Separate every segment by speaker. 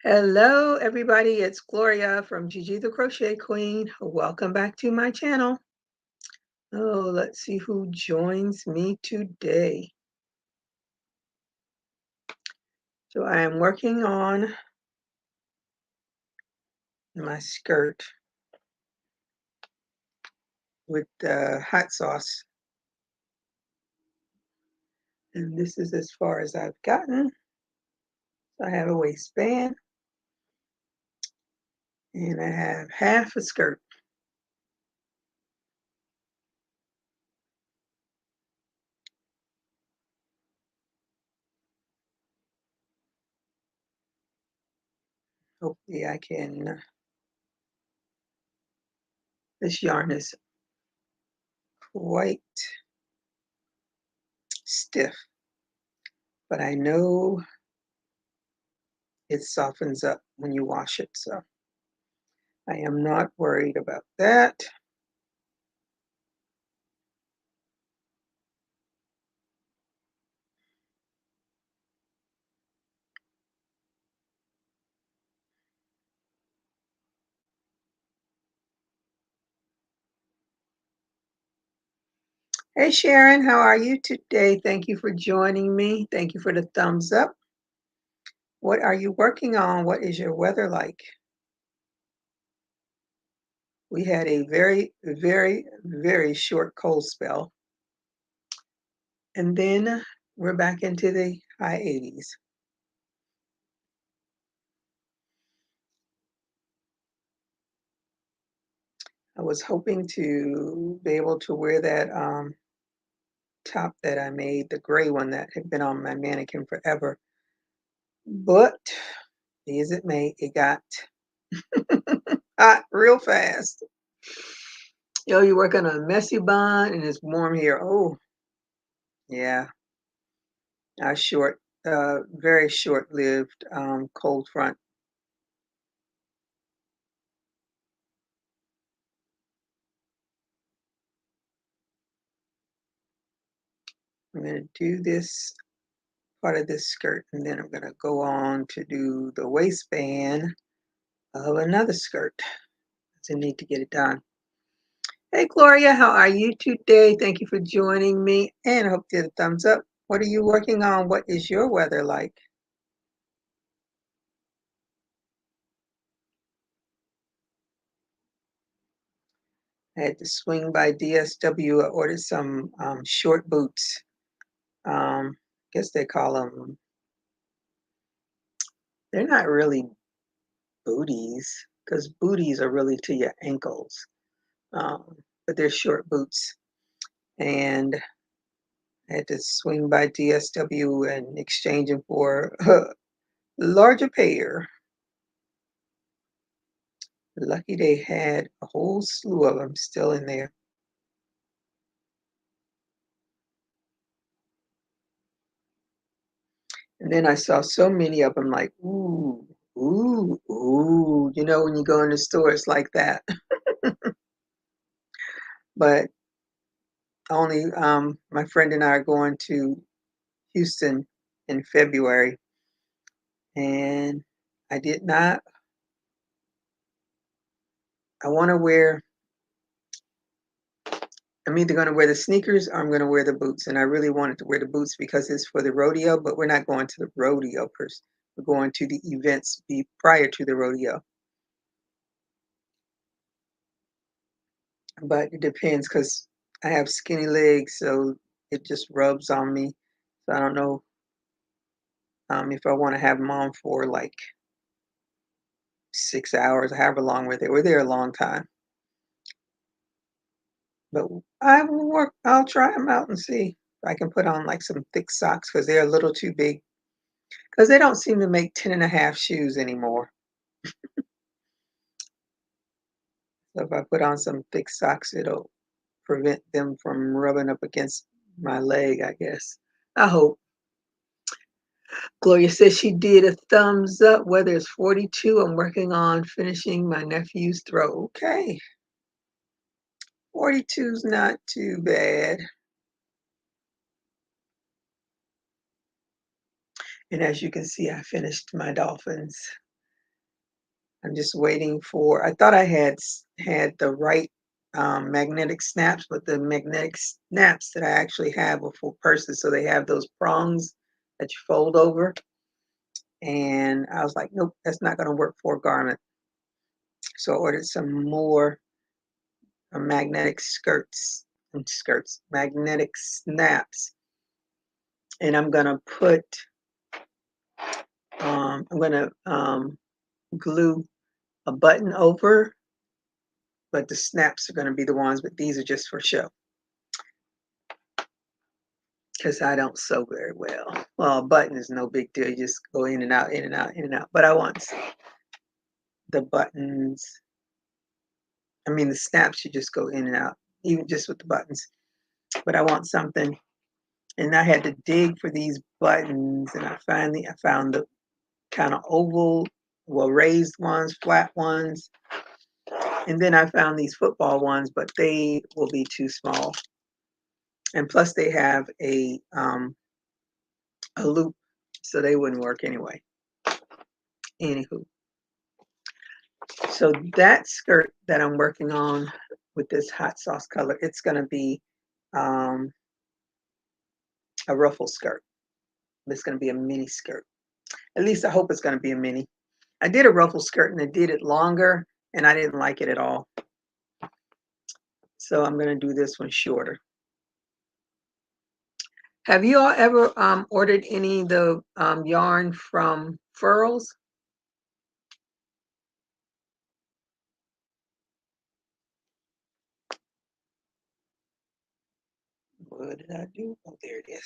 Speaker 1: Hello, everybody. It's Gloria from Gigi the Crochet Queen. Welcome back to my channel. Oh, let's see who joins me today. So I am working on my skirt with hot sauce. And this is as far as I've gotten. So I have a waistband and I have half a skirt. Hopefully I can, this yarn is quite stiff, but I know it softens up when you wash it. So I am not worried about that. Hey Sharon, how are you today? Thank you for joining me. Thank you for the thumbs up. What are you working on? What is your weather like? We had a very short cold spell, and then we're back into the high 80s. I was hoping to be able to wear that top that I made, the gray one that had been on my mannequin forever, but be as it may, it got hot real fast. Yo, you're working on a messy bun and it's warm here. Oh, yeah, a very short-lived cold front. I'm going to do this part of this skirt, and then I'm going to go on to do the waistband of another skirt. So I need to get it done. Hey, Gloria, how are you today? Thank you for joining me, and I hope you get a thumbs up. What are you working on? What is your weather like? I had to swing by DSW. I ordered some short boots. I guess they call them, they're not really booties, because booties are really to your ankles, but they're short boots. And I had to swing by DSW and exchange them for a larger pair. Lucky they had a whole slew of them still in there. And then I saw so many of them, like, ooh, ooh, ooh. You know, when you go in the store, it's like that. But only my friend and I are going to Houston in February, and I did not. I want to wear. I'm either going to wear the sneakers or I'm going to wear the boots, and I really wanted to wear the boots because it's for the rodeo. But we're not going to the rodeo first. We're going to the events prior to the rodeo. But it depends because I have skinny legs, so it just rubs on me. So I don't know if I want to have them on for like 6 hours, however long we're there. We're there a long time. But I will work. I'll try them out and see if I can put on like some thick socks because they're a little too big. Because they don't seem to make 10.5 shoes anymore. So if I put on some thick socks, it'll prevent them from rubbing up against my leg, I guess. I hope. Gloria says she did a thumbs up. Weather is 42. I'm working on finishing my nephew's throw. Okay. 42's not too bad. And as you can see, I finished my dolphins. I'm just waiting for, I thought I had the right magnetic snaps, but the magnetic snaps that I actually have are for purses. So they have those prongs that you fold over. And I was like, nope, that's not going to work for a garment. So I ordered some more magnetic magnetic snaps. And I'm going to glue a button over, but the snaps are going to be the ones, but these are just for show because I don't sew very well. Well, a button is no big deal. You just go in and out, in and out, in and out. But I want the buttons. I mean, the snaps, you just go in and out, even just with the buttons. But I want something, and I had to dig for these buttons, and I found the kind of oval, well, raised ones, flat ones. And then I found these football ones, but they will be too small. And plus they have a loop, so they wouldn't work anyway. Anywho, so that skirt that I'm working on with this hot sauce color, it's going to be a ruffle skirt. It's going to be a mini skirt. At least I hope it's going to be a mini. I did a ruffle skirt and I did it longer and I didn't like it at all. So I'm going to do this one shorter. Have you all ever ordered any of the yarn from Furls? What did I do? Oh, there it is.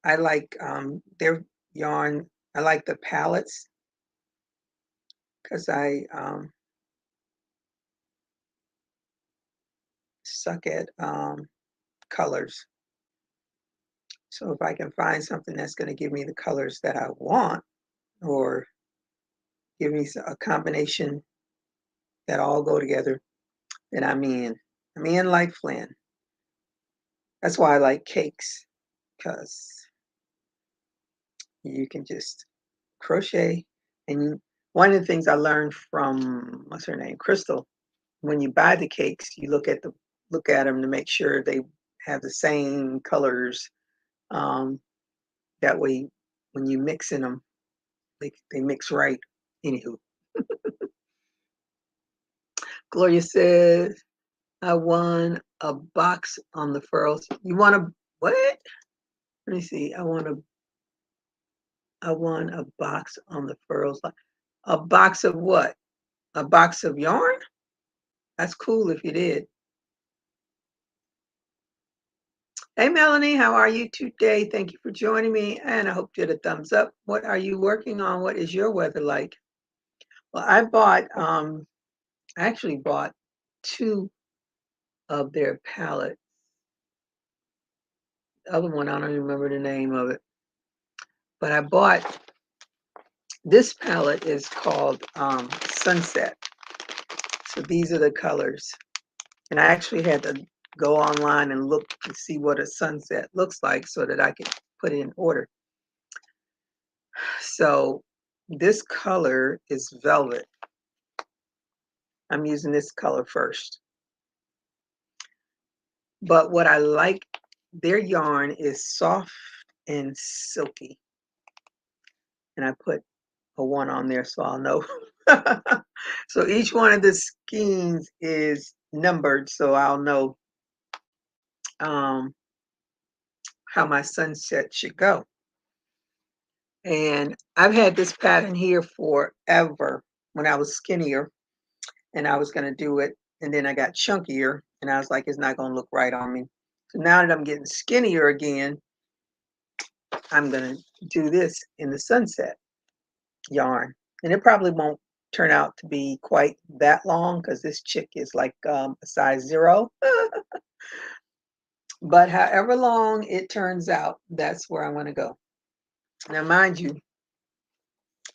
Speaker 1: I like their yarn. I like the palettes because I suck at colors. So if I can find something that's going to give me the colors that I want, or give me a combination that all go together, then I'm in. I'm in like Flynn. That's why I like cakes, because you can just crochet. And one of the things I learned from, what's her name, Crystal, when you buy the cakes, you look at them to make sure they have the same colors. That way, when you mix in them, they mix right. Anywho, Gloria says, I won a box on the Furls. You want a what? Let me see. I won a box on the Furls. A box of what? A box of yarn? That's cool if you did. Hey, Melanie, how are you today? Thank you for joining me, and I hope you had a thumbs up. What are you working on? What is your weather like? Well, I actually bought 2 of their palettes. The other one, I don't even remember the name of it. But I bought, this palette is called Sunset. So these are the colors. And I actually had to go online and look to see what a sunset looks like so that I could put it in order. So this color is velvet. I'm using this color first. But what I like, their yarn is soft and silky. And I put a 1 on there so I'll know. So each one of the skeins is numbered so I'll know how my sunset should go. And I've had this pattern here forever when I was skinnier and I was going to do it. And then I got chunkier and I was like, it's not going to look right on me. So now that I'm getting skinnier again, I'm going to do this in the sunset yarn. And it probably won't turn out to be quite that long because this chick is like a size 0. But however long it turns out, that's where I want to go. Now, mind you,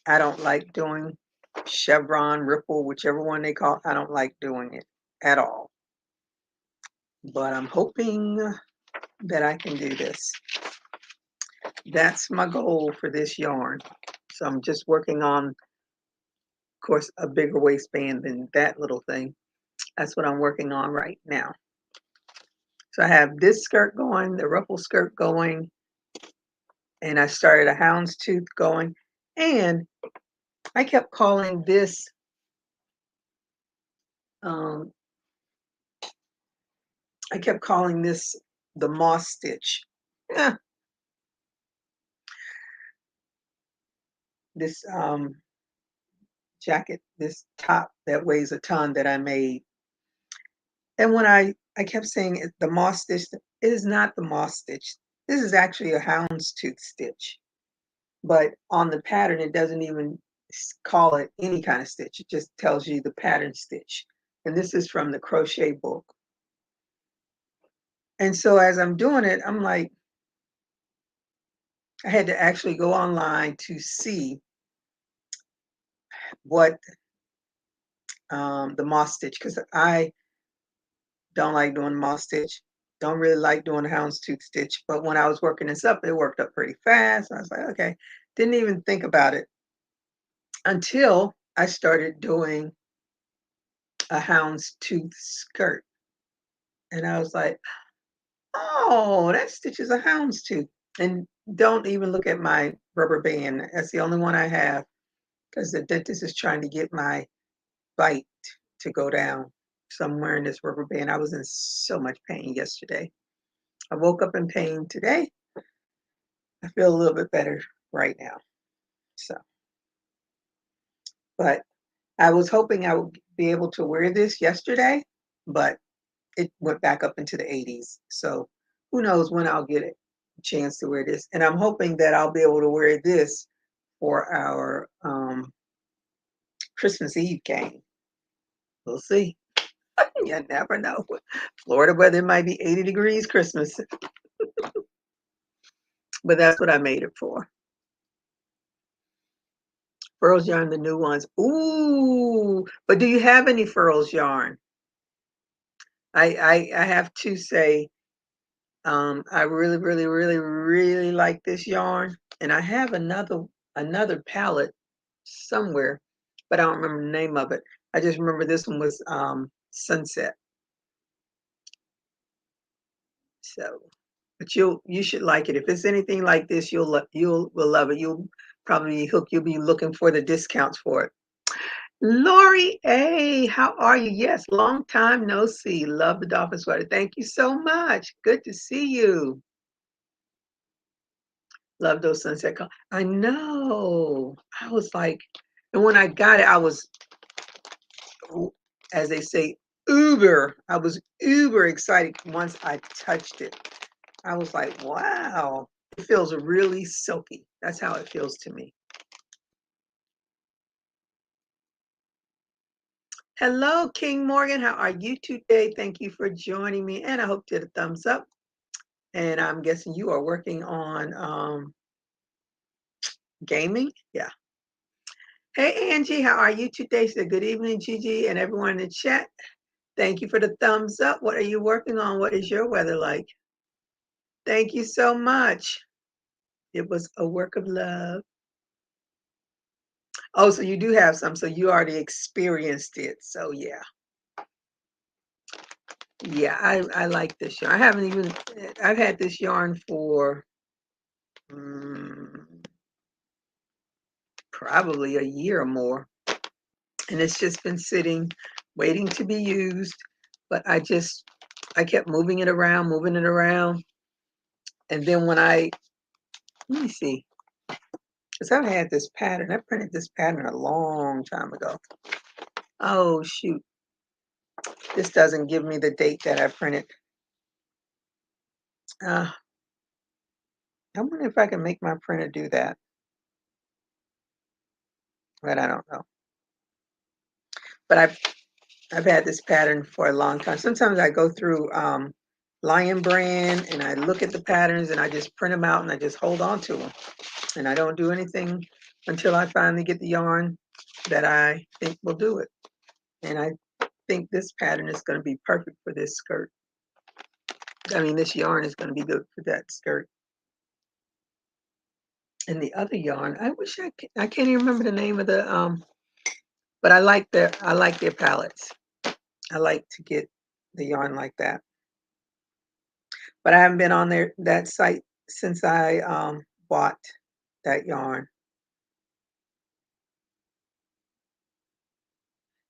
Speaker 1: I don't like doing chevron, ripple, whichever one they call it. I don't like doing it at all. But I'm hoping that I can do this. that's my goal for this yarn. So I'm just working on, of course, a bigger waistband than that little thing. That's what I'm working on right now. So I have this skirt going, the ruffle skirt going, and I started a houndstooth going. And I kept calling this, um, I kept calling this the moss stitch. Eh, this jacket, this top that weighs a ton that I made. And when I kept saying the moss stitch, it is not the moss stitch. This is actually a houndstooth stitch. But on the pattern, it doesn't even call it any kind of stitch. It just tells you the pattern stitch. And this is from the crochet book. And so as I'm doing it, I'm like, I had to actually go online to see what the moss stitch, because I don't like doing moss stitch. Don't really like doing houndstooth stitch. But when I was working this up, it worked up pretty fast. I was like, okay, didn't even think about it until I started doing a houndstooth skirt. And I was like, oh, that stitch is a houndstooth. And don't even look at my rubber band. That's the only one I have because the dentist is trying to get my bite to go down. So I'm wearing this rubber band. I was in so much pain yesterday. I woke up in pain today. I feel a little bit better right now. So, but I was hoping I would be able to wear this yesterday, but it went back up into the 80s. So who knows when I'll get a chance to wear this. And I'm hoping that I'll be able to wear this for our Christmas Eve game. We'll see. You never know. Florida weather might be 80 degrees Christmas, but that's what I made it for. Furls yarn, the new ones. Ooh, but do you have any furls yarn? I have to say, I really, really, really, really like this yarn, and I have another palette somewhere, but I don't remember the name of it. I just remember this one was Sunset. So, but you should like it. If it's anything like this, you'll will love it. You'll probably hook. You'll be looking for the discounts for it. Lori A, how are you? Yes, long time no see. Love the dolphin sweater. Thank you so much. Good to see you. Love those sunset colors. I know. I was like, and when I got it, I was, as they say, I was uber excited once I touched it. I was like, wow, it feels really silky. That's how it feels to me. Hello, King Morgan. How are you today? Thank you for joining me. And I hope you did a thumbs up. And I'm guessing you are working on gaming. Yeah. Hey, Angie, how are you today? So good evening, Gigi, and everyone in the chat. Thank you for the thumbs up. What are you working on? What is your weather like? Thank you so much. It was a work of love. Oh, so you do have some. So you already experienced it. So yeah. Yeah, I like this yarn. I've had this yarn for probably a year or more. And it's just been sitting, waiting to be used. But I kept moving it around, moving it around. And then let me see, because I've had this pattern. I printed this pattern a long time ago. Oh, shoot. This doesn't give me the date that I printed. I wonder if I can make my printer do that. But I don't know. But I've had this pattern for a long time. Sometimes I go through Lion Brand and I look at the patterns and I just print them out and I just hold on to them. And I don't do anything until I finally get the yarn that I think will do it. And I think this pattern is going to be perfect for this skirt. I mean, this yarn is going to be good for that skirt. And the other yarn, I wish I can't even remember the name of the, but I like their palettes. I like to get the yarn like that. But I haven't been on that site since I, bought that yarn.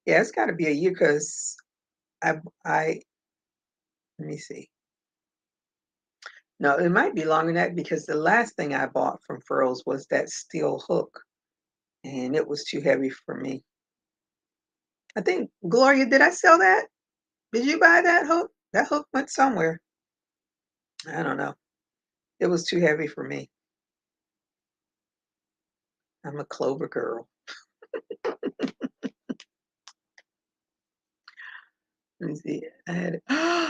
Speaker 1: Yeah, it's gotta be a year 'cause I let me see. No, it might be longer than that because the last thing I bought from Furls was that steel hook, and it was too heavy for me. I think Gloria, did I sell that? Did you buy that hook? That hook went somewhere. I don't know. It was too heavy for me. I'm a Clover girl. Let me see. I had no!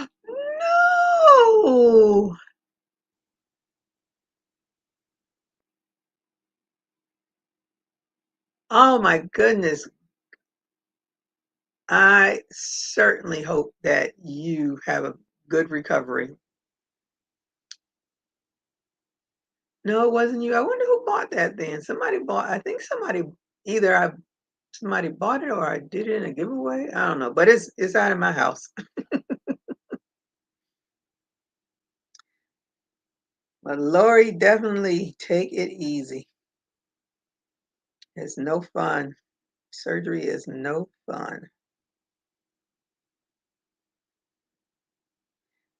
Speaker 1: Oh my goodness. I certainly hope that you have a good recovery. No, it wasn't you. I wonder who bought that then. Somebody bought, I think either somebody bought it or I did it in a giveaway. I don't know, but it's out of my house. But Lori, definitely take it easy. It's no fun. Surgery is no fun.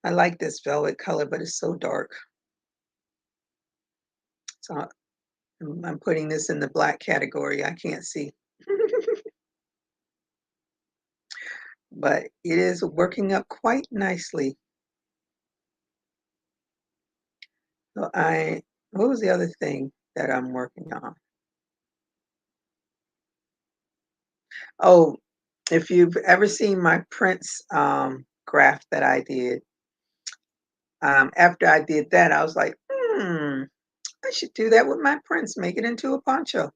Speaker 1: I like this velvet color, but it's so dark. So I'm putting this in the black category. I can't see. But it is working up quite nicely. So what was the other thing that I'm working on? Oh, if you've ever seen my Prince graph that I did, after I did that, I was like, I should do that with my Prince, make it into a poncho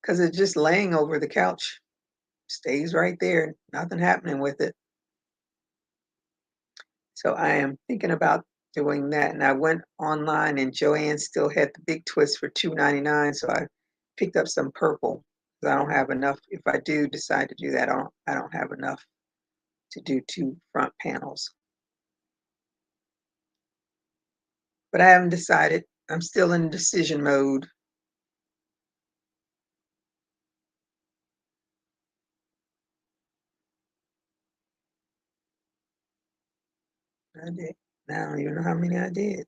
Speaker 1: because it's just laying over the couch, stays right there, nothing happening with it. So I am thinking about doing that. And I went online and Joanne still had the big twist for $2.99. So I picked up some purple because I don't have enough. If I do decide to do that, I don't have enough to do two front panels. But I haven't decided. I'm still in decision mode. I did. I don't even know how many I did.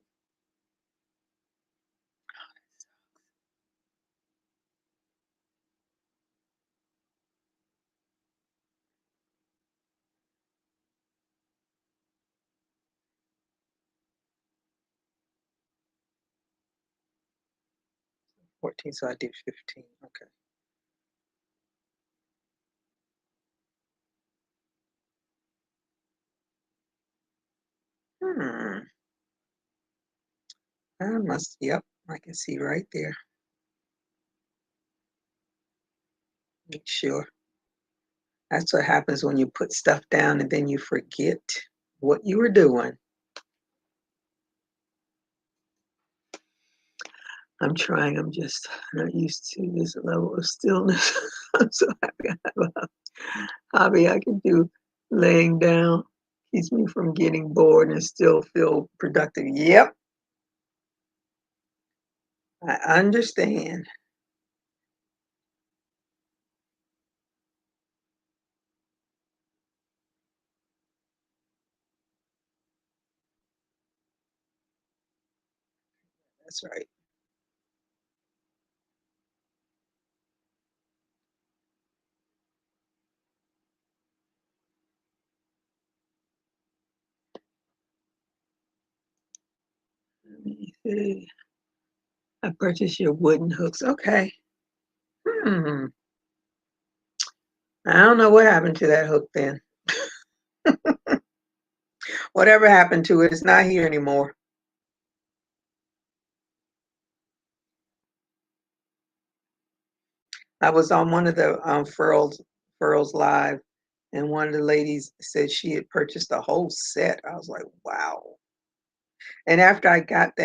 Speaker 1: 14, so I did 15. Okay. Hmm. I must, yep, I can see right there. Make sure. That's what happens when you put stuff down and then you forget what you were doing. I'm trying. I'm just not used to this level of stillness. I'm so happy I have a hobby I can do laying down. Keeps me from getting bored and still feel productive. Yep, I understand. That's right. Let me see. I purchased your wooden hooks. Okay. Hmm. I don't know what happened to that hook then. Whatever happened to it, it's not here anymore. I was on one of the Furls Live, and one of the ladies said she had purchased a whole set. I was like, wow. And after I got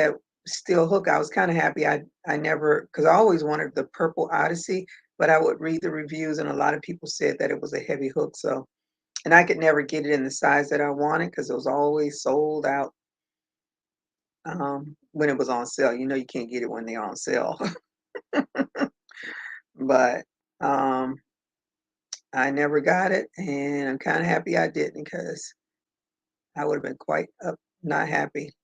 Speaker 1: steel hook. I was kinda happy I never, because I always wanted the Purple Odyssey, but I would read the reviews, and a lot of people said that it was a heavy hook, so and I could never get it in the size that I wanted because it was always sold out, when it was on sale. You know you can't get it when they're on sale. But, um, I never got it, and I'm kinda happy I didn't, because I would've been quite up not happy.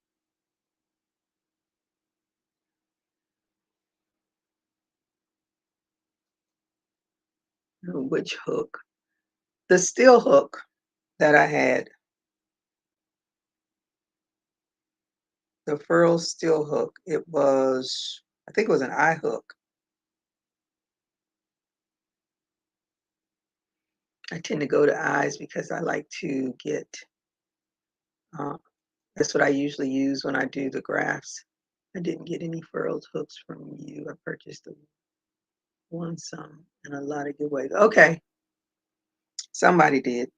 Speaker 1: Which hook? The steel hook that I had, the furl steel hook, it was, I think it was an eye hook. I tend to go to eyes because I like to get, uh, that's what I usually use when I do the grafts. I didn't get any furled hooks from you. I purchased the one some and a lot of giveaways. Okay, somebody did.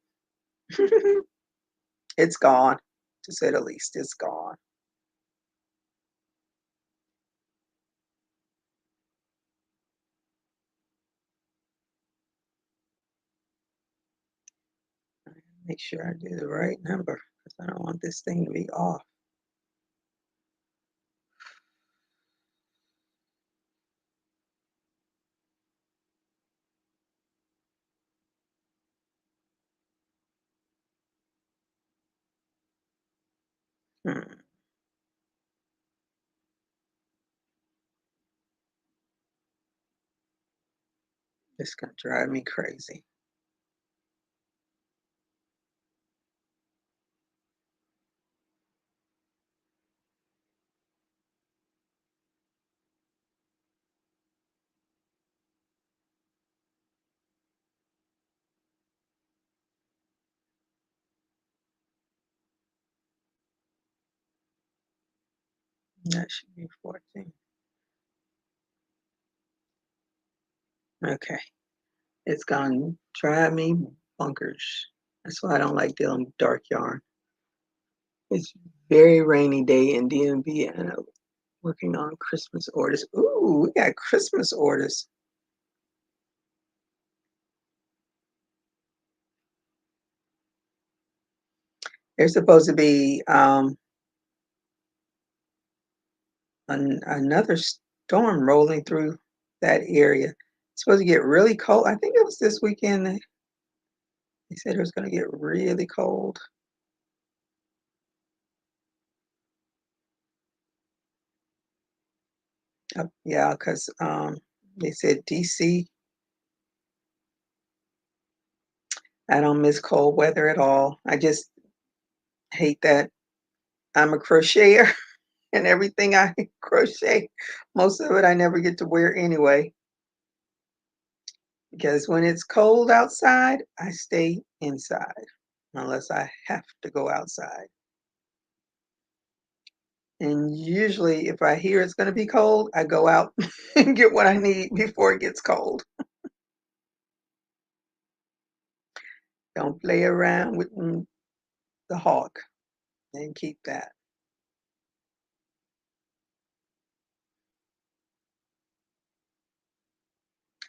Speaker 1: It's gone, to say the least. It's gone. Make sure I do the right number because I don't want this thing to be off. Hmm, it's gonna drive me crazy. That should be 14. Okay, it's gonna drive me bunkers. That's why I don't like dealing with dark yarn. It's very rainy day in DMV, and I'm working on Christmas orders. Ooh, we got Christmas orders. There's supposed to be another storm rolling through that area. It's supposed to get really cold. I think it was this weekend. They said it was going to get really cold. Yeah, because they said DC. I don't miss cold weather at all. I just hate that I'm a crocheter and everything I crochet, most of it I never get to wear anyway. Because when it's cold outside, I stay inside unless I have to go outside. And usually, if I hear it's going to be cold, I go out and get what I need before it gets cold. Don't play around with the hawk and keep that.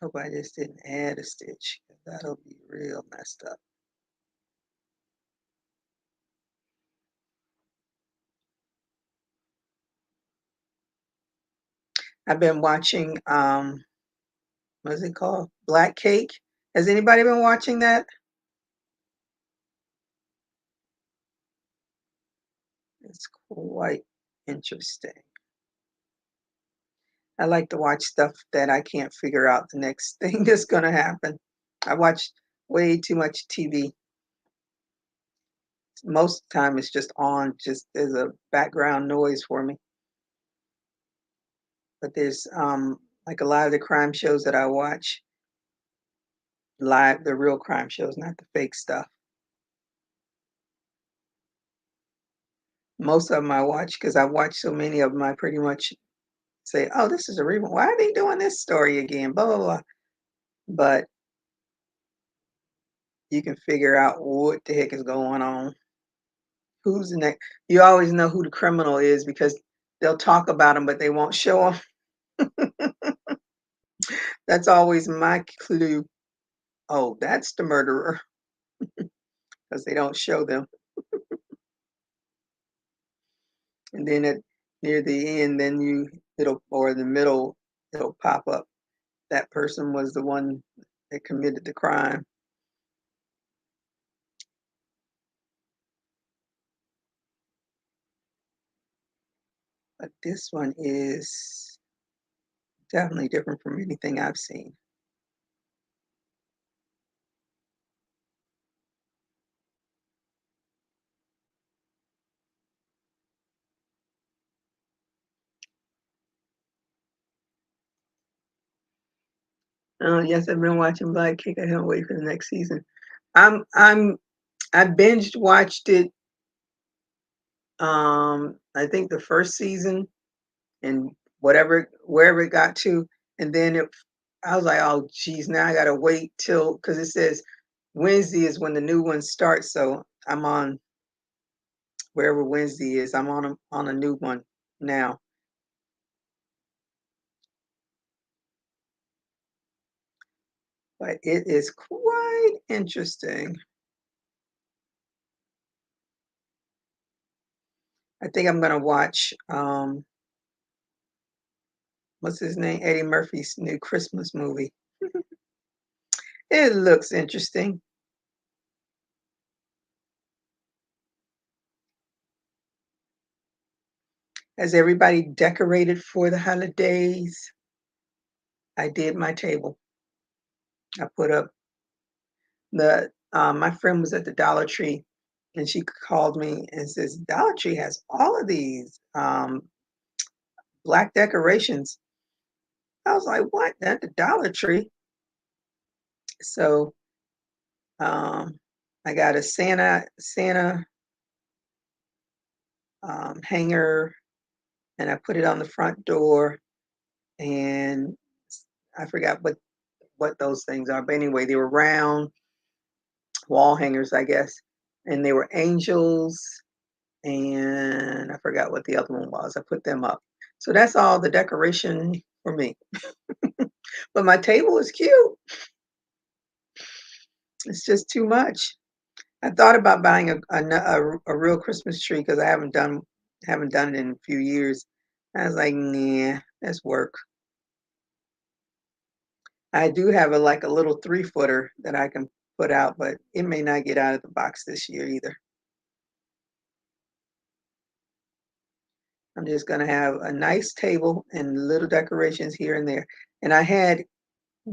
Speaker 1: Hope I just didn't add a stitch. 'Cause that'll be real messed up. I've been watching, what is it called? Black Cake. Has anybody been watching that? It's quite interesting. I like to watch stuff that I can't figure out the next thing that's gonna happen. I watch way too much TV. Most of the time it's just on, just as a background noise for me. But there's like a lot of the crime shows that I watch live, the real crime shows, not the fake stuff. Most of them I watch because I've watched so many of them, I pretty much say, "Oh, this is a rerun. Why are they doing this story again?" Blah blah blah. But you can figure out what the heck is going on. Who's the next? You always know who the criminal is because they'll talk about them, but they won't show them. That's always my clue. Oh, that's the murderer, because they don't show them. And then at near the end, then it'll or in the middle, it'll pop up. That person was the one that committed the crime. But this one is definitely different from anything I've seen. Yes, I've been watching Black Kick. I can't wait for the next season. I'm I binged watched it, I think the first season and wherever it got to, and then I was like, "Oh, geez, now I gotta wait till," because it says Wednesday is when the new one starts, so I'm on wherever Wednesday is, I'm on a new one now, but it is quite interesting. I think I'm gonna watch, what's his name? Eddie Murphy's new Christmas movie. It looks interesting. Has everybody decorated for the holidays? I did my table. I put up my friend was at the Dollar Tree and she called me and says, Dollar Tree has all of these black decorations. I was like, what? At the Dollar Tree? So I got a Santa hanger and I put it on the front door and I forgot what those things are. But anyway, they were round wall hangers, I guess. And they were angels and I forgot what the other one was. I put them up. So that's all the decoration for me. But my table is cute. It's just too much. I thought about buying a real Christmas tree because I haven't done it in a few years. I was like, nah, that's work. I do have a little 3-footer that I can put out, but it may not get out of the box this year either. I'm just gonna have a nice table and little decorations here and there. And I had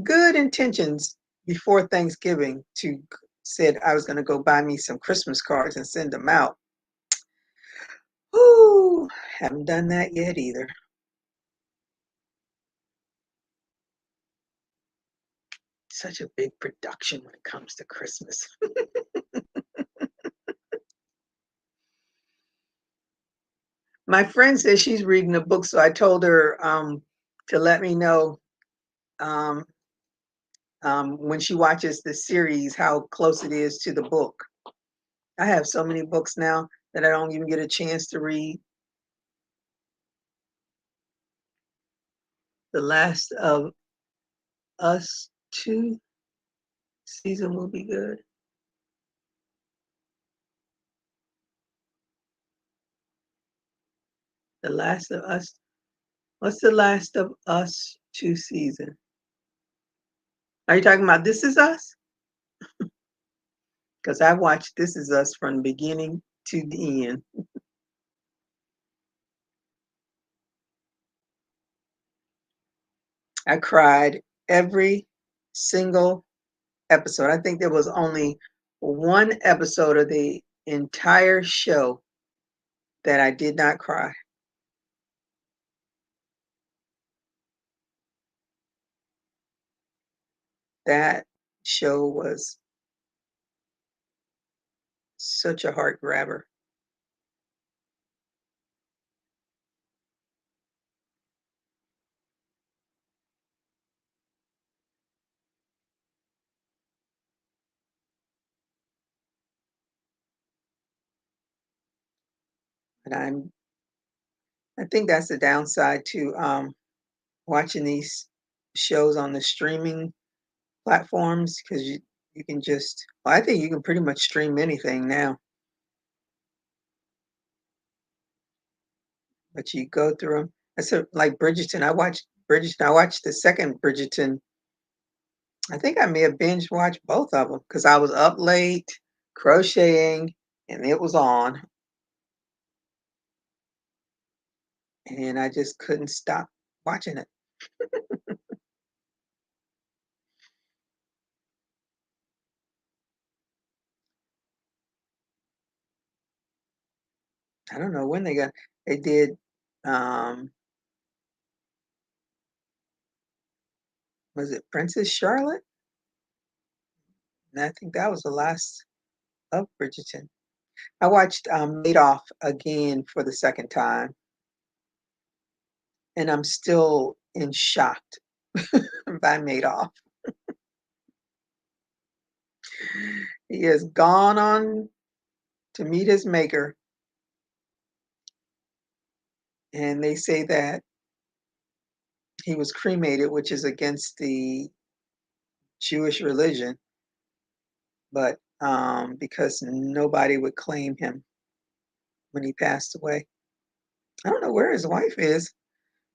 Speaker 1: good intentions before Thanksgiving to said I was gonna go buy me some Christmas cards and send them out. Ooh, haven't done that yet either. Such a big production when it comes to Christmas. My friend says she's reading a book, so I told her to let me know um, when she watches the series how close it is to the book. I have so many books now that I don't even get a chance to read. The Last of Us 2 season will be good. The Last of Us. What's The Last of Us 2 season? Are you talking about This Is Us? Because I watched This Is Us from the beginning to the end. I cried every single episode. I think there was only one episode of the entire show that I did not cry. That show was such a heart grabber. And I think that's the downside to watching these shows on the streaming platforms because you can just well, I think you can pretty much stream anything now, but you go through them. I said like Bridgerton. I watched Bridgerton. I watched the second Bridgerton. I think I may have binge watched both of them because I was up late crocheting and it was on, and I just couldn't stop watching it. I don't know when they did um was it Princess Charlotte? And I think that was the last of Bridgerton. I watched Madoff again for the second time, and I'm still in shock by Madoff. He has gone on to meet his maker, and they say that he was cremated, which is against the Jewish religion, but because nobody would claim him when he passed away. I don't know where his wife is.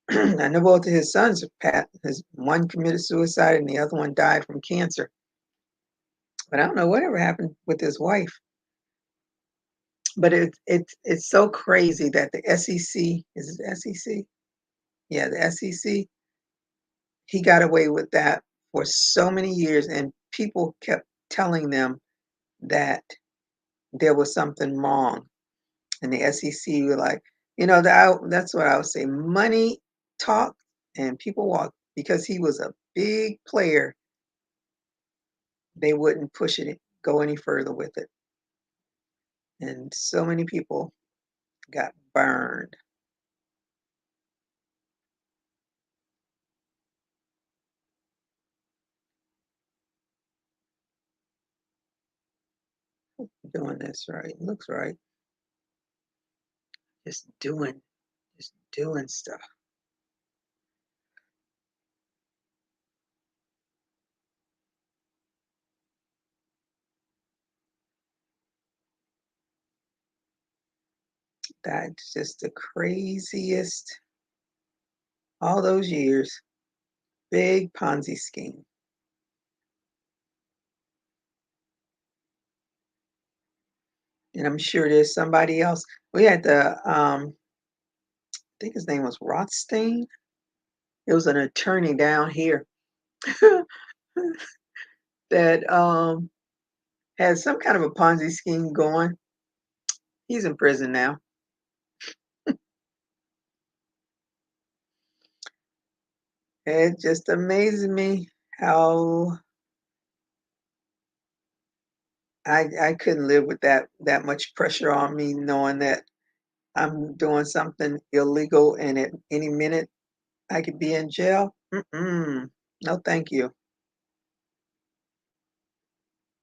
Speaker 1: I know both of his sons, Pat, his one committed suicide and the other one died from cancer. But I don't know whatever happened with his wife. But it's so crazy that the SEC is it the SEC? Yeah, the SEC. He got away with that for so many years, and people kept telling them that there was something wrong. And the SEC were like, that's what I would say. Money talk and people walk because he was a big player. They wouldn't push it, go any further with it. And so many people got burned. Doing this right. Looks right. Just doing stuff. That's just the craziest all those years. Big Ponzi scheme. And I'm sure there's somebody else. We had I think his name was Rothstein. It was an attorney down here that had some kind of a Ponzi scheme going. He's in prison now. It just amazes me how I couldn't live with that much pressure on me knowing that I'm doing something illegal and at any minute I could be in jail. Mm-mm. No, thank you.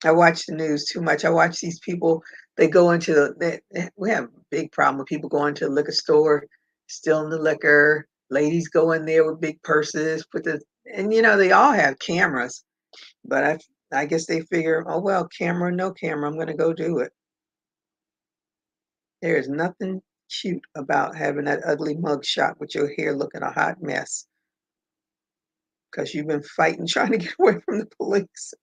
Speaker 1: I watch the news too much. I watch these people, they go into we have a big problem with people going to the liquor store, stealing the liquor. Ladies go in there with big purses, and they all have cameras, but I guess they figure, oh well, camera, no camera, I'm gonna go do it. There is nothing cute about having that ugly mug shot with your hair looking a hot mess because you've been fighting trying to get away from the police.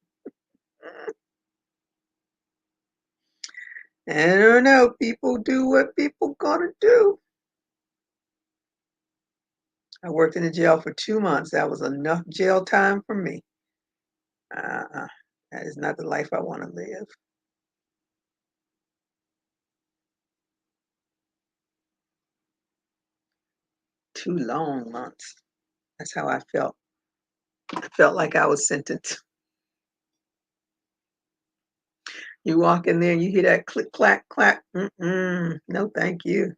Speaker 1: I don't know. People do what people gonna do. I worked in the jail for 2 months. That was enough jail time for me. Uh-uh. That is not the life I want to live. Two long months. That's how I felt. I felt like I was sentenced. You walk in there and you hear that click, clack, clack. Mm-mm. No, thank you.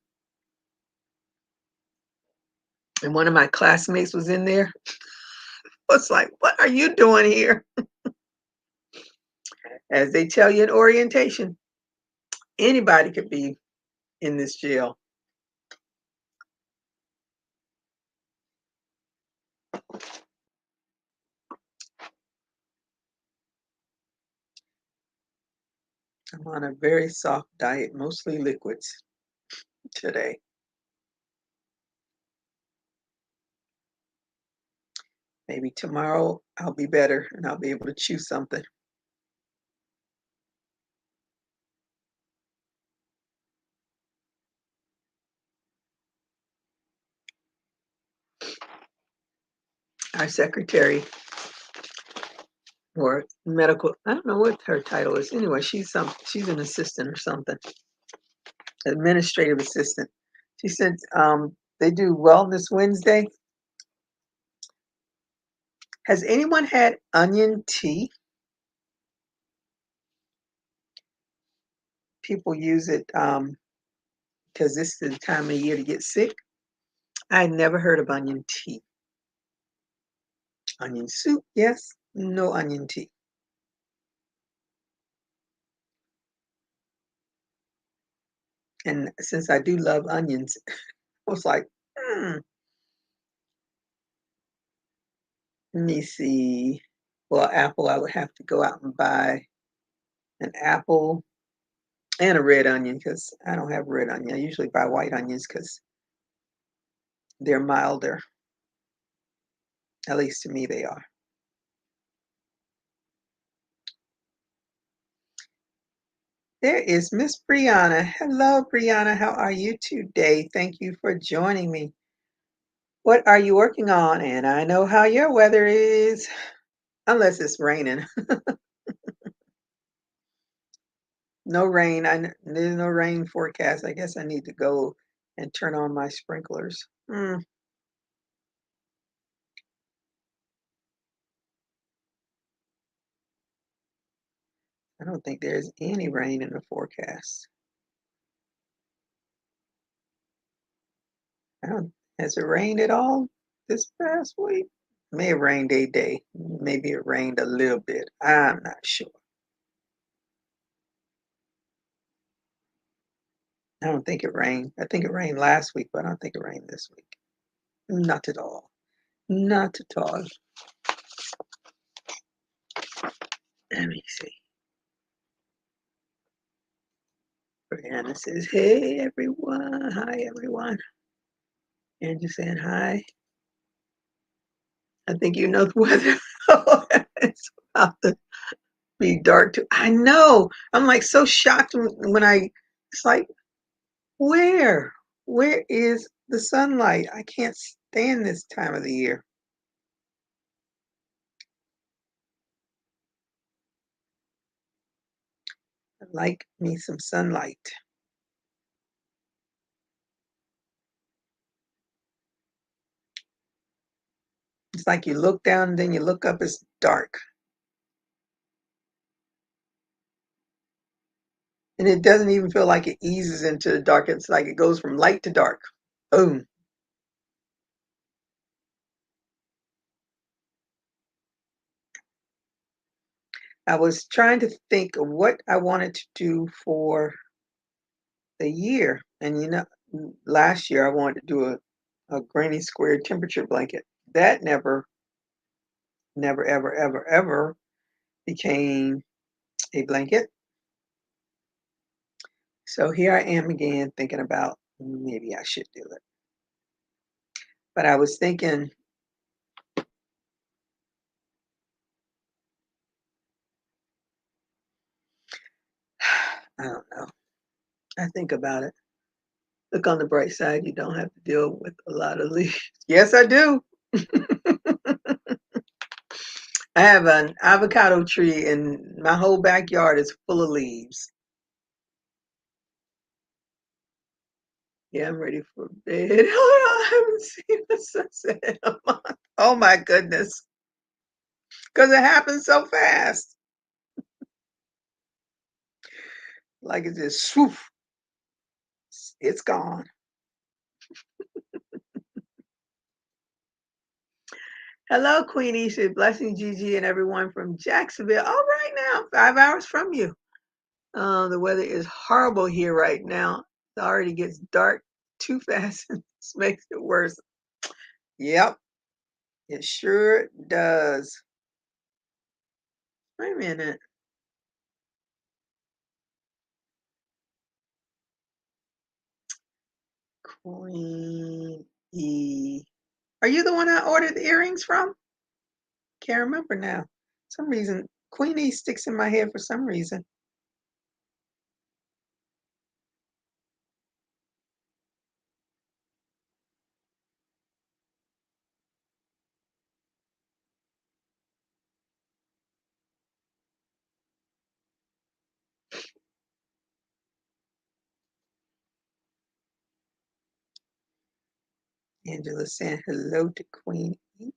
Speaker 1: And one of my classmates was in there. I was like, what are you doing here? As they tell you in orientation, anybody could be in this jail. I'm on a very soft diet, mostly liquids today. Maybe tomorrow I'll be better and I'll be able to chew something. Our secretary or medical, I don't know what her title is. Anyway, she's an assistant or something, administrative assistant. She said they do Wellness Wednesday. Has anyone had onion tea? People use it because this is the time of year to get sick. I never heard of onion tea. Onion soup, yes. No onion tea. And since I do love onions, I was like, let me see. Well, apple, I would have to go out and buy an apple and a red onion because I don't have red onion. I usually buy white onions because they're milder. At least to me, they are. There is Miss Brianna. Hello, Brianna. How are you today? Thank you for joining me. What are you working on? And I know how your weather is, unless it's raining. No rain. There's no rain forecast. I guess I need to go and turn on my sprinklers. I don't think there's any rain in the forecast. I don't, has it rained at all this past week? May have rained a day. Maybe it rained a little bit. I'm not sure. I don't think it rained. I think it rained last week, but I don't think it rained this week. Not at all. Not at all. Let me see. Brianna says, hey everyone. Hi everyone. And just saying hi. I think you know the weather. It's about to be dark too. I know. I'm like so shocked when it's like, where? Where is the sunlight? I can't stand this time of the year. I like me some sunlight. It's like you look down and then you look up, it's dark. And it doesn't even feel like it eases into the dark. It's like it goes from light to dark. Boom. I was trying to think of what I wanted to do for the year. And last year I wanted to do a granny square temperature blanket. That never, ever, ever, ever became a blanket. So here I am again thinking about maybe I should do it. But I was thinking, I don't know. I think about it. Look on the bright side, you don't have to deal with a lot of leaves. Yes, I do. I have an avocado tree and my whole backyard is full of leaves. Yeah, I'm ready for bed. I haven't seen the sunset in a month. Oh my goodness. Because it happens so fast. Like it's just swoof, it's gone. Hello, Queenie. Said blessing Gigi and everyone from Jacksonville. All right now, 5 hours from you. The weather is horrible here right now. It already gets dark too fast and this makes it worse. Yep. It sure does. Wait a minute. Queen E. Are you the one I ordered the earrings from? Can't remember now. Some reason Queen E sticks in my head for some reason. Angela saying hello to Queen E.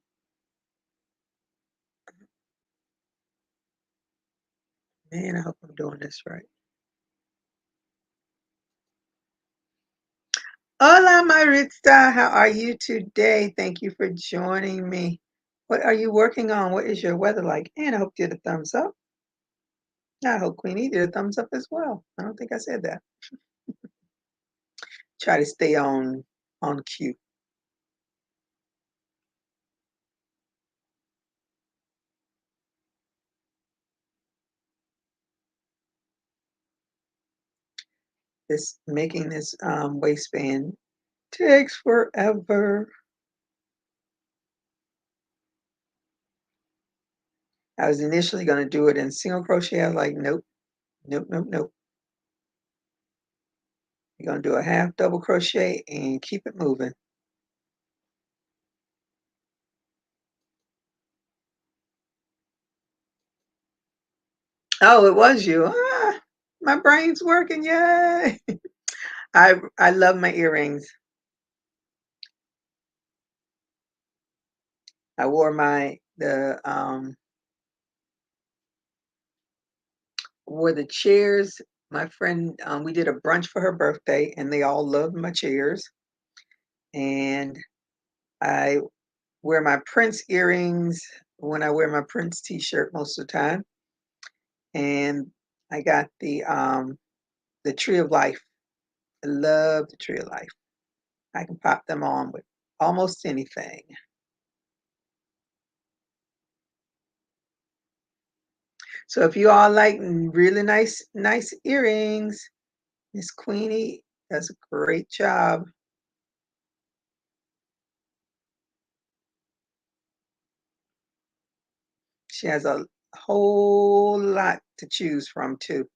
Speaker 1: Man, I hope I'm doing this right. Hola, Maritza. How are you today? Thank you for joining me. What are you working on? What is your weather like? And I hope you did a thumbs up. I hope Queen E did a thumbs up as well. I don't think I said that. Try to stay on cue. This making this waistband takes forever. I was initially going to do it in single crochet. I was like, nope, nope, nope, nope. You're going to do a half double crochet and keep it moving. Oh, it was you. Ah, my brain's working. Yay. I love my earrings. I wore the chairs. My friend, we did a brunch for her birthday and they all loved my chairs. And I wear my Prince earrings when I wear my Prince t-shirt most of the time. And I got the Tree of Life. I love the Tree of Life. I can pop them on with almost anything. So if you all like really nice earrings, Miss Queenie does a great job. She has a whole lot to choose from too.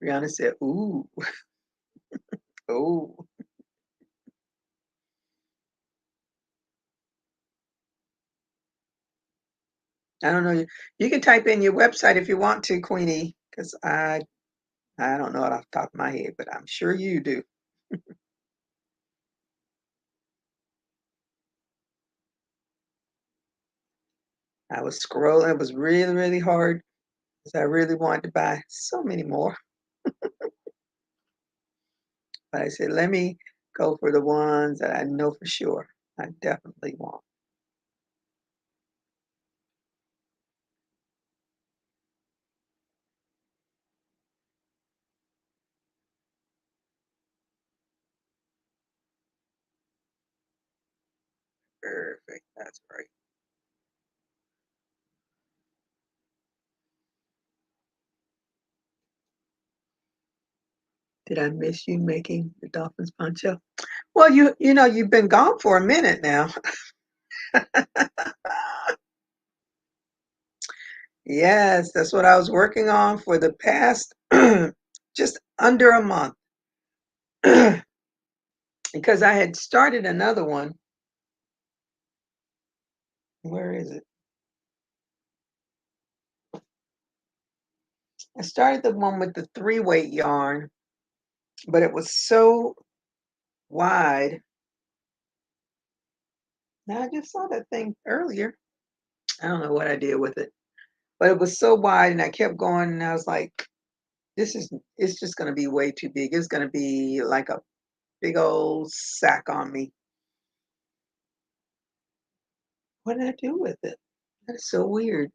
Speaker 1: Brianna said, "Ooh, oh." I don't know. You can type in your website if you want to, Queenie, because I don't know it off the top of my head, but I'm sure you do. I was scrolling. It was really hard because I really wanted to buy so many more. But I said, let me go for the ones that I know for sure I definitely want. Perfect. That's great. Did I miss you making the dolphins poncho? Well, you know you've been gone for a minute now. Yes, that's what I was working on for the past just under a month because I had started another one. Where is it? I started the one with the 3-weight yarn, but it was so wide. Now I just saw that thing earlier. I don't know what I did with it, but it was so wide, and I kept going, and I was like, it's just going to be way too big. It's going to be like a big old sack on me. What did I do with it? That's so weird.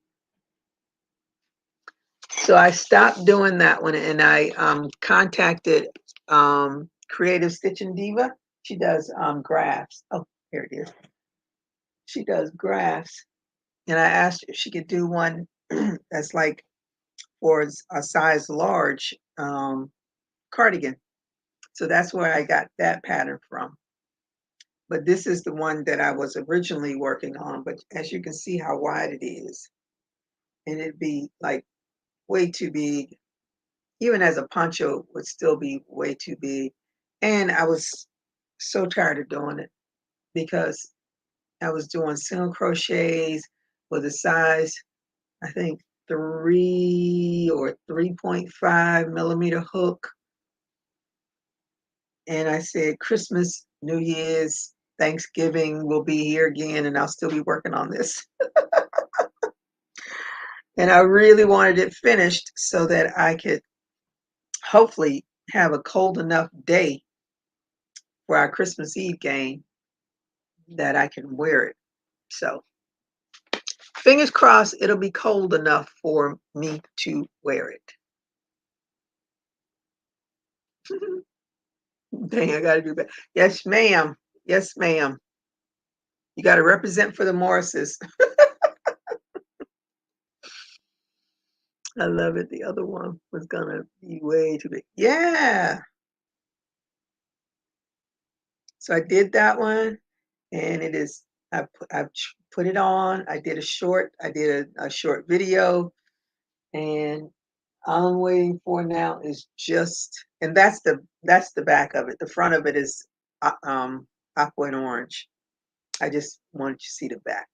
Speaker 1: So I stopped doing that one, and I contacted Creative Stitching Diva. She does graphs. Oh, here it is. She does graphs, and I asked her if she could do one that's like for a size large cardigan. So that's where I got that pattern from. But this is the one that I was originally working on. But as you can see how wide it is, and it'd be like way too big. Even as a poncho would still be way too big. And I was so tired of doing it because I was doing single crochets with a size, I think 3 or 3.5 millimeter hook. And I said, Christmas, New Year's, Thanksgiving will be here again, and I'll still be working on this. And I really wanted it finished so that I could hopefully have a cold enough day for our Christmas Eve game that I can wear it. So fingers crossed it'll be cold enough for me to wear it. Dang, I gotta do that. Yes, ma'am. Yes, ma'am. You gotta represent for the Morrises. I love it. The other one was gonna be way too big. Yeah. So I did that one, and it is. I've put it on. I did a short. I did a short video, and all I'm waiting for now is just, and that's the back of it. The front of it is aqua and orange. I just wanted you to see the back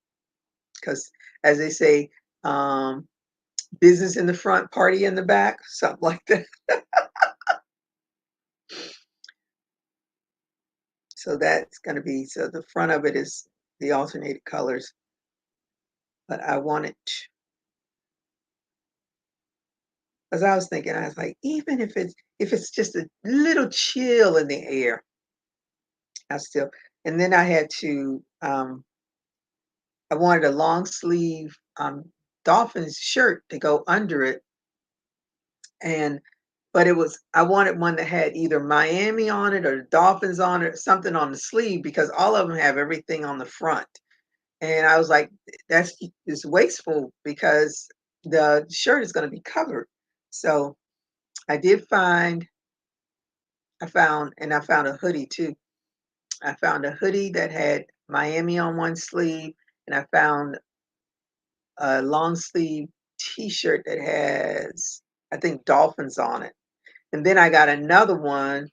Speaker 1: because, as they say, um, business in the front, party in the back, something like that. So that's going to be, so the front of it is the alternated colors, but I wanted, as I was thinking, I was like, even if it's just a little chill in the air, I still, and then I had to I wanted a long sleeve Dolphins shirt to go under it, and but it was, I wanted one that had either Miami on it or the Dolphins on it, something on the sleeve because all of them have everything on the front. And I was like, that's is wasteful because the shirt is going to be covered. So I did find, I found a hoodie too. I found a hoodie that had Miami on one sleeve, and I found a long sleeve t-shirt that has, I think, dolphins on it. And then I got another one.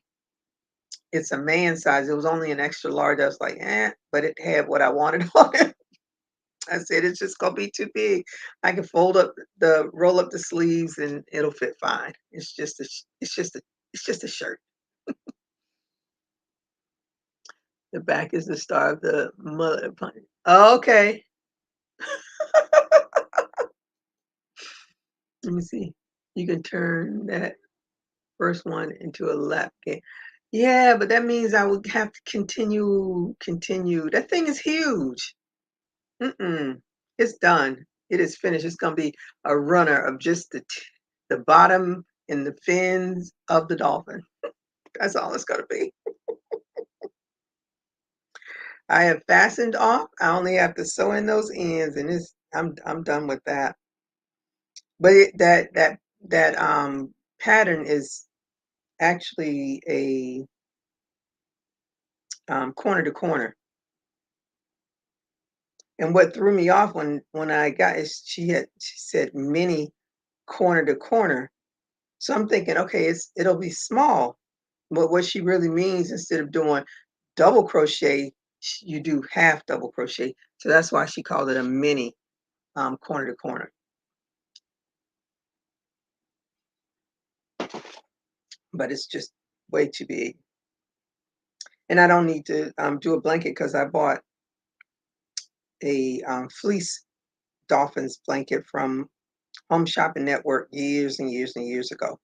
Speaker 1: It's a man size. It was only an extra large. I was like, but it had what I wanted on it. I said, it's just gonna be too big. I can roll up the sleeves and it'll fit fine. It's just a shirt. The back is the star of the mother. Okay. Let me see. You can turn that first one into a lap game. Yeah, but that means I would have to continue. That thing is huge. Mm-mm. It's done. It is finished. It's gonna be a runner of just the bottom and the fins of the dolphin. That's all it's gonna be. I have fastened off. I only have to sew in those ends, and I'm done with that. But that pattern is actually a corner to corner. And what threw me off when I got is she said mini corner to corner. So I'm thinking, okay, it'll be small. But what she really means, instead of doing double crochet, you do half double crochet. So that's why she called it a mini corner to corner. But it's just way too big. And I don't need to do a blanket because I bought a fleece dolphins blanket from Home Shopping Network years and years and years ago.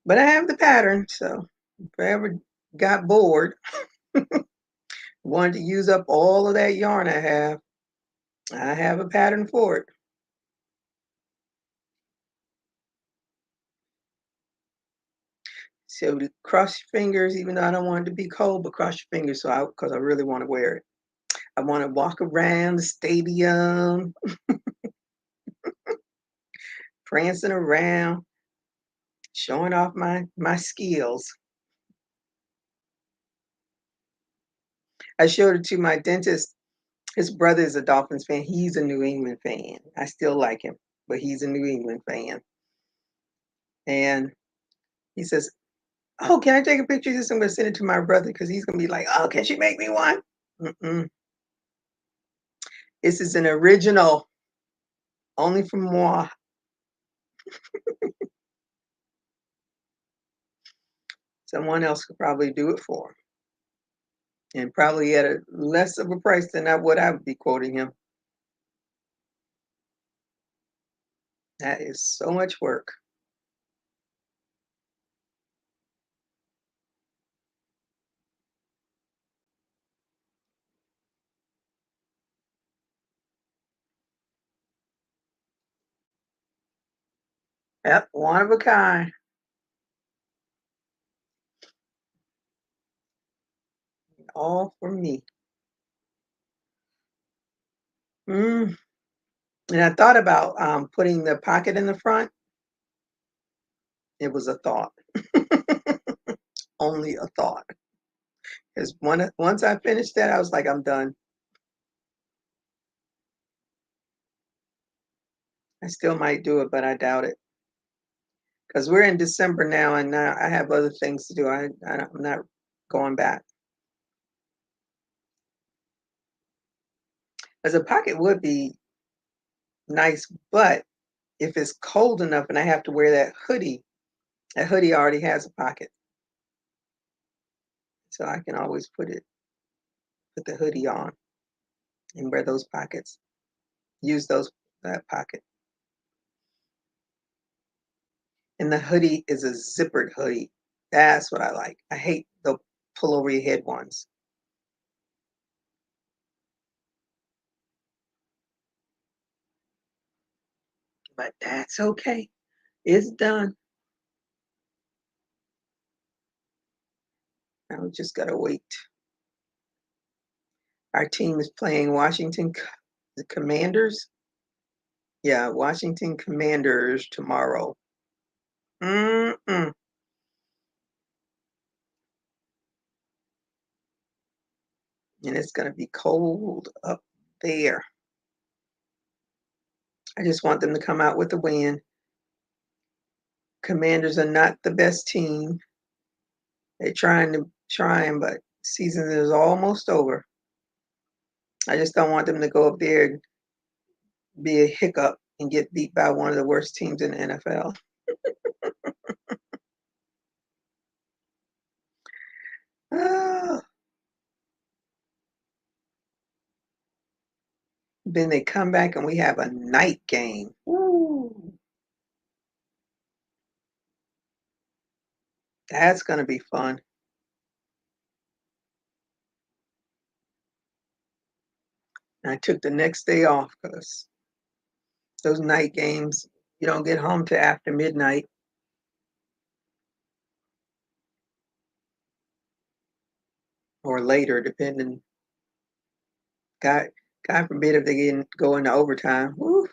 Speaker 1: But I have the pattern, so if I ever got bored, wanted to use up all of that yarn I have, I have a pattern for it. So to cross your fingers, even though I don't want it to be cold, but cross your fingers because I really want to wear it. I want to walk around the stadium, prancing around, showing off my skills. I showed it to my dentist. His brother is a Dolphins fan. He's a New England fan. I still like him, but he's a New England fan. And he says, "Oh, can I take a picture of this? I'm going to send it to my brother because he's going to be like, oh, can she make me one?" Mm-mm. This is an original, only from moi. Someone else could probably do it for him, and probably at a less of a price than what I would be quoting him. That is so much work. Yep, one of a kind. All for me. Mm. And I thought about putting the pocket in the front. It was a thought, only a thought. Because once I finished that, I was like, I'm done. I still might do it, but I doubt it. Because we're in December now, and now I have other things to do. I'm not going back. As a pocket would be nice, but if it's cold enough and I have to wear that hoodie already has a pocket, so I can always put the hoodie on and wear those pockets. Use that pocket. And the hoodie is a zippered hoodie. That's what I like. I hate the pull over your head ones, but that's okay. It's done. Now we just gotta wait. Our team is playing the Commanders. Yeah, Washington Commanders tomorrow. Mm-mm. And it's gonna be cold up there. I just want them to come out with a win. Commanders are not the best team. They're trying, but season is almost over. I just don't want them to go up there and be a hiccup and get beat by one of the worst teams in the NFL. Ah, then they come back and we have a night game. Ooh, that's gonna be fun. I took the next day off because those night games, you don't get home till after midnight or later, depending. God, God forbid if they go into overtime. Woo,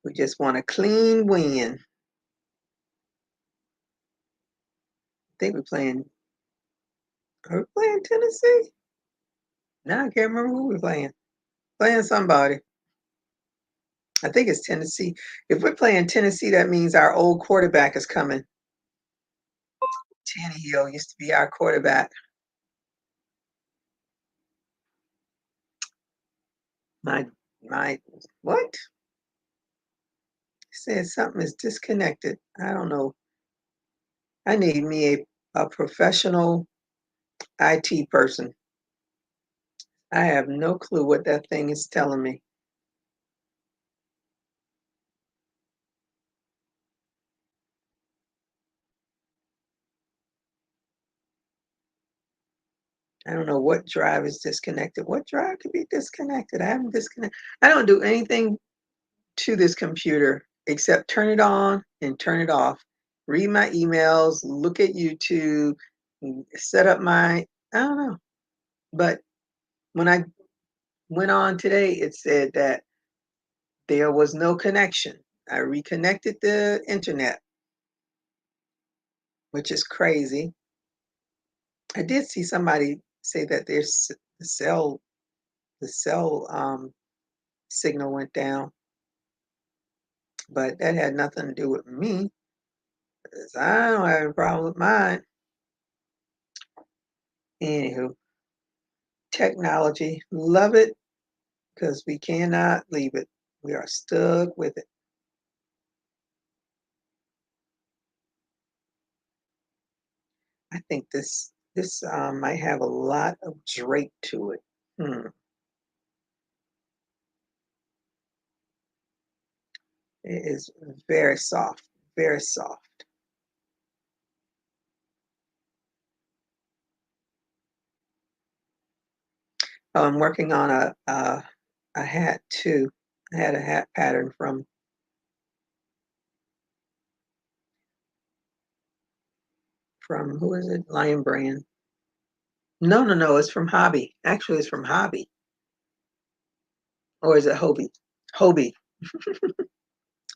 Speaker 1: we just want a clean win. I think we're playing. Are we playing Tennessee? Now I can't remember who we're playing. Playing somebody. I think it's Tennessee. If we're playing Tennessee, that means our old quarterback is coming. Tannehill used to be our quarterback. My my what? It says something is disconnected. I don't know. I need me a professional IT person. I have no clue what that thing is telling me. I don't know what drive is disconnected. What drive could be disconnected? I haven't disconnected. I don't do anything to this computer except turn it on and turn it off. Read my emails, look at YouTube, set up my, I don't know. But when I went on today, it said that there was no connection. I reconnected the internet, which is crazy. I did see somebody say that the cell signal went down, but that had nothing to do with me, 'cause I don't have a problem with mine. Anywho, technology, love it because we cannot leave it. We are stuck with it. I think this might have a lot of drape to it. Hmm. It is very soft, very soft. I'm working on a hat too. I had a hat pattern from who is it? Lion Brand. No, no, no. It's from Hobby. Actually, it's from Hobby, or is it Hobie? Hobie,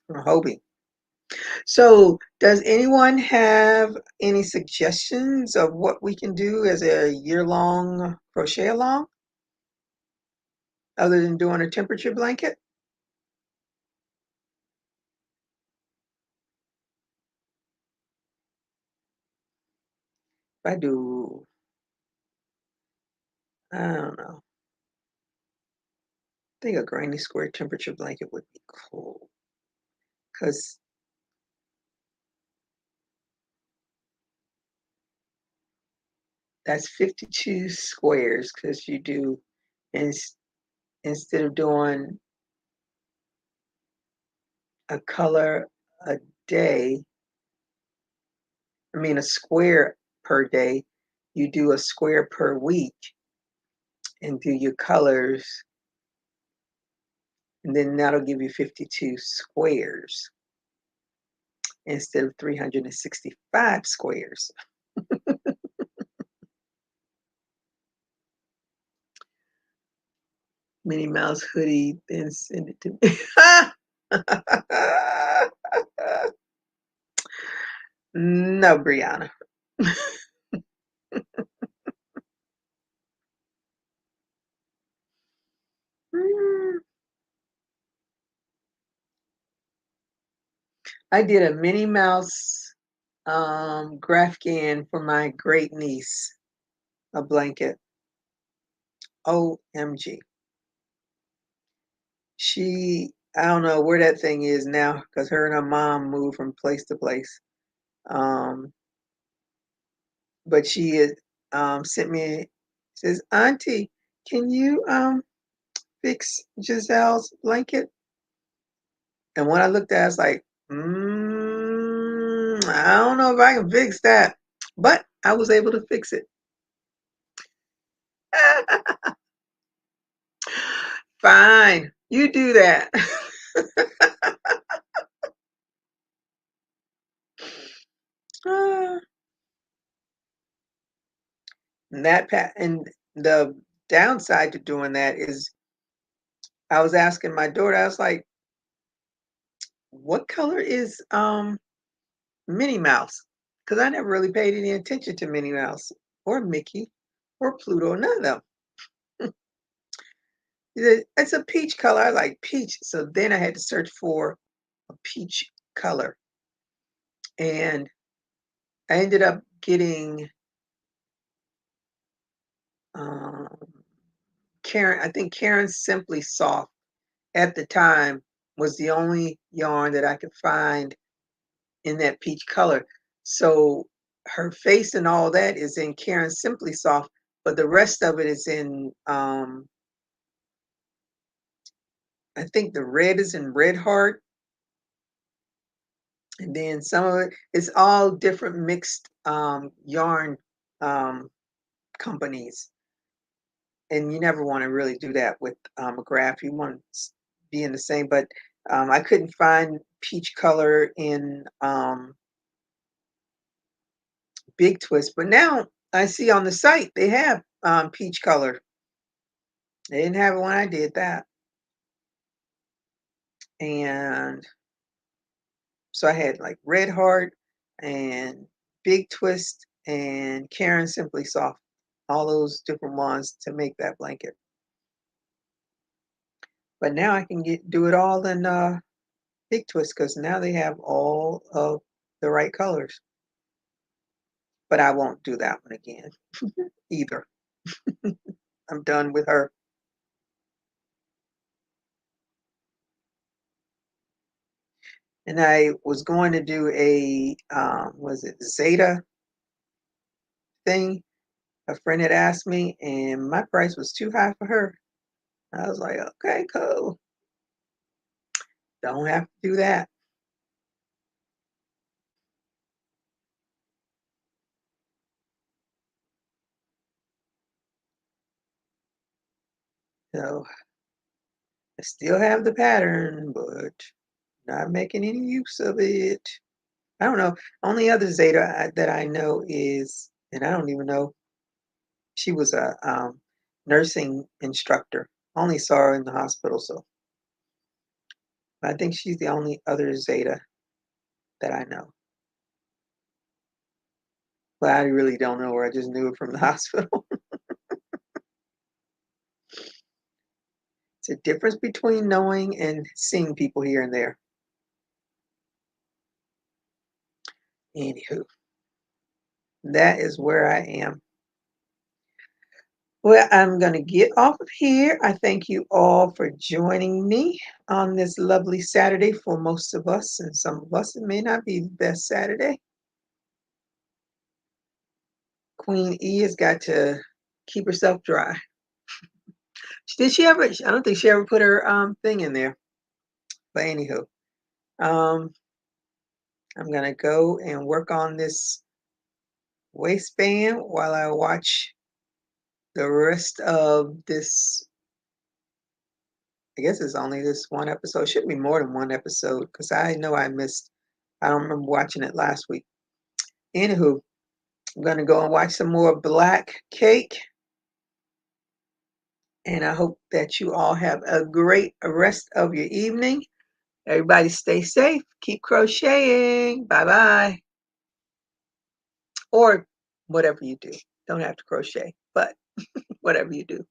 Speaker 1: from Hobie. So, does anyone have any suggestions of what we can do as a year-long crochet along, other than doing a temperature blanket? If I do, I don't know. I think a granny square temperature blanket would be cool because that's 52 squares. Because you do, ins- instead of doing a color a day, I mean a square per day, you do a square per week and do your colors, and then that'll give you 52 squares instead of 365 squares. Minnie Mouse hoodie, then send it to me. No, Brianna. Mm, I did a Minnie Mouse Grafkin for my great niece, a blanket. OMG. I don't know where that thing is now because her and her mom moved from place to place. Um, but she had sent me, says, Auntie, can you fix Giselle's blanket? And when I looked at it, I was like, I don't know if I can fix that. But I was able to fix it. Fine, you do that. Ah, and the downside to doing that is I was asking my daughter, I was like, what color is Minnie Mouse? Because I never really paid any attention to Minnie Mouse or Mickey or Pluto, none of them. It's a peach color. I like peach. So then I had to search for a peach color. And I ended up getting um, I think Karen's Simply Soft at the time was the only yarn that I could find in that peach color. So her face and all that is in Karen Simply Soft, but the rest of it is in I think the red is in Red Heart, and then some of it it's all different mixed yarn um companies. and you never want to really do that with a graph. You want to be in the same, but I couldn't find peach color in Big Twist, but now I see on the site they have peach color. They didn't have it when I did that, and so I had like Red Heart and Big Twist and Karen Simply Soft, all those different ones to make that blanket. But now I can do it all in Big Twist because now they have all of the right colors. But I won't do that one again either. I'm done with her. And I was going to do a was it Zeta thing? A friend had asked me, and my price was too high for her. I was like, okay, cool. Don't have to do that. So I still have the pattern, but not making any use of it. I don't know. Only other Zeta that I know is, and I don't even know, she was a nursing instructor. Only saw her in the hospital, so I think she's the only other Zeta that I know. But I really don't know her. I just knew her from the hospital. It's a difference between knowing and seeing people here and there. Anywho, that is where I am. Well, I'm going to get off of here. I thank you all for joining me on this lovely Saturday for most of us, and some of us, it may not be the best Saturday. Queen E has got to keep herself dry. Did she ever? I don't think she ever put her thing in there. But anywho, um, I'm going to go and work on this waistband while I watch the rest of this. I guess it's only this one episode. It should be more than one episode because I know I missed. I don't remember watching it last week. Anywho, I'm gonna go and watch some more Black Cake, and I hope that you all have a great rest of your evening. Everybody stay safe. Keep crocheting. Bye bye. Or whatever you do. Don't have to crochet, but whatever you do.